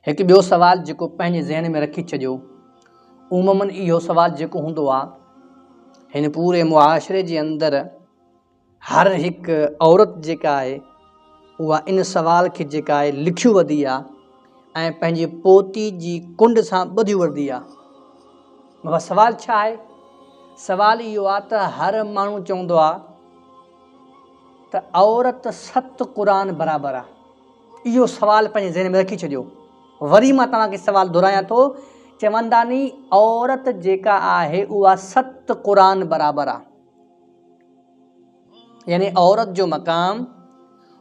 एक ॿियो सवाल जेको पंहिंजे ज़हन में रखी छॾियो, उमूमन इहो सवाल जेको हूंदो आहे हिन पूरे मुआशरे जे अंदरि हर हिकु औरत जेका आहे उहा इन सवाल खे जेका आहे लिखियो वधी आहे ऐं पंहिंजी पोती जी कुंड सां ॿधी वठंदी आहे। बाबा सवाल छा आहे? सवाल इहो आहे त हर माण्हू चवंदो आहे त औरत 7 क़ुर बराबरि आहे। इहो सवाल पंहिंजे ज़हन में रखी छॾियो। वरी मां तव्हांखे सवाल दोहरायां थो, चवंदा नी औरत जेका आहे उहा 7 क़ुर बराबरि आहे। यानी औरत जो मक़ाम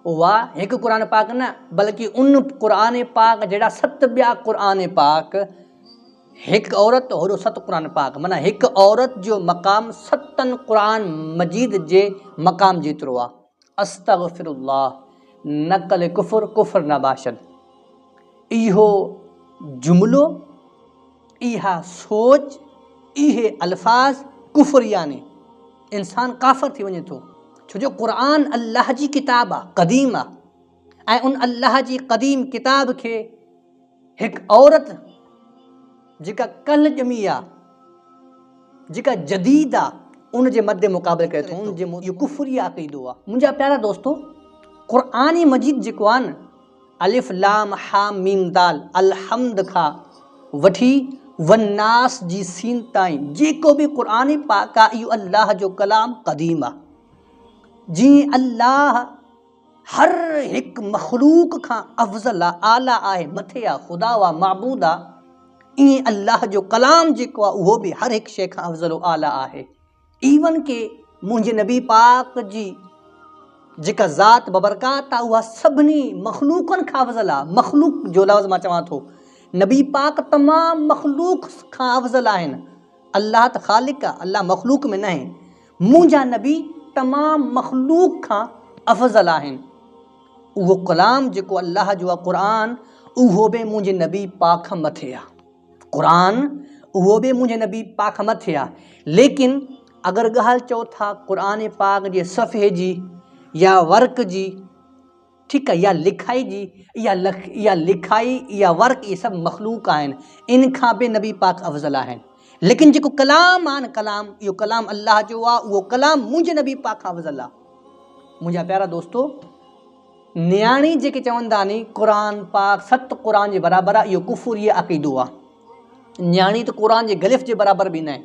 उहा हिकु क़ुर पाक न, बल्कि उन क़ुर पाक जहिड़ा 7 ॿिया क़ुर पाक, हिकु औरत होॾो 7 क़ुर पाक, माना हिकु औरत जो मक़ाम 7 क़ुर मजीद जे मक़ाम जेतिरो आहे। अस्तग़फिरुल्लाह, नक़ल कुफ़र, कुफ़र न बाशद। इहो जुमिलो, इहा सोच, इहे अल्फाज़ कुफ़र, यानी इंसान काफ़िर थी वञे थो। छो जो क़ुरान अल्लाह जी किताब आहे, क़दीम आहे, ऐं उन अल्लाह जी क़दीम किताब खे हिकु औरत जेका कल्ह ॼमी आहे, जेका जदीद आहे, उन जे मदे मुक़ाबले करे थो। उन जे इहो कुफ़री अक़ीदो आहे। मुंहिंजा प्यारा दोस्तो, क़ुरान मजीद जेको आहे न, अलिफ लाम हा मीम दाल, अलहम्द खां वठी वन्नास जी सीन ताईं जेको बि क़ुरान पाक आहे, इहो अल्लाह जो कलाम क़दीम आहे। जीअं अल्लाह हर हिकु मख़लूक खां अफ़ज़ल आहे, आला आहे, मथे आहे, ख़ुदा आहे, माबूद आहे, ईअं अल्लाह जो कलाम जेको आहे उहो बि हर हिकु शइ खां अफ़ज़ल आला आहे। इवन के मुंहिंजे नबी पाक जी जेका ज़ात बबरकात आहे उहा सभिनी मख़लूकनि खां अफ़ज़ल आहे। मख़लूक जो लफ़्ज़ मां चवां थो, नबी पाक तमामु मख़लूक खां अफ़ज़ल आहिनि। अल्लाह त ख़ालिक आहे, अल्लाह मख़लूक में न आहे। मुंहिंजा नबी तमामु मख़लूक खां अफ़ज़ल आहिनि। उहो कलाम जेको अल्लाह जो आहे क़ुरान, उहो बि मुंहिंजे नबी पाक खां मथे आहे। क़ुरान उहो बि मुंहिंजे नबी पाक खां मथे आहे। लेकिन अगरि ॻाल्हि चओ था क़ुरान पाक जे सफ़े जी या वर्क जी, ठीकु आहे, या लिखाई जी, इहा लिखाई, इहा वर्क, इहे सभु मख़लूक आहिनि, इन खां बि नबी पाक अफ़ज़ल आहिनि। लेकिन जेको कलाम आहे न, कलाम, इहो कलाम अल्लाह जो आहे, उहो कलाम मुंहिंजे नबी पाक खां अफ़ज़ल आहे। मुंहिंजा प्यारा दोस्तो, न्याणी जेके चवंदा नी क़ुरान पाक 7 क़ुर जे बराबरि आहे, इहो कुफ़री अक़ीदो आहे। न्याणी त क़ुरान जे गलिफ़ जे बराबरि बि न आहे,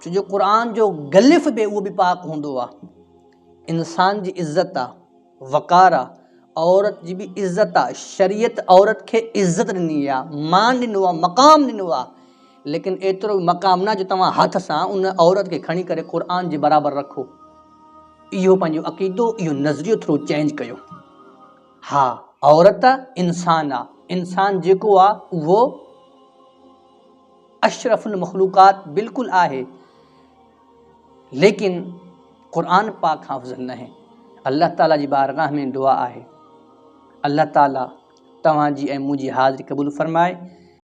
छो जो क़ुरान जो गलिफ़ बि उहो बि पाक हूंदो आहे। इंसान जी इज़्ज़त आहे, वक़ार आहे, औरत जी बि इज़्ज़त आहे। शरीयत औरत खे इज़्ज़त ॾिनी आहे, मान ॾिनो आहे, मक़ाम ॾिनो आहे। लेकिन एतिरो मक़ाम न जो तव्हां हथ सां उन औरत खे खणी करे क़ुरान जे बराबरि रखो। इहो पंहिंजो अक़ीदो, इहो नज़रियो थोरो चेंज कयो। हा, औरत इंसान आहे। इंसान जेको आहे उहो अशरफुल मख़लूक़ात बिल्कुलु आहे, लेकिन क़ुरान पाक खां अफ़ज़ल न आहे। अल्लाह ताला जी बारगाह में दुआ आहे, अल्लाह ताला तव्हांजी ऐं मुंहिंजी हाज़िरी क़बूल फ़रमाए।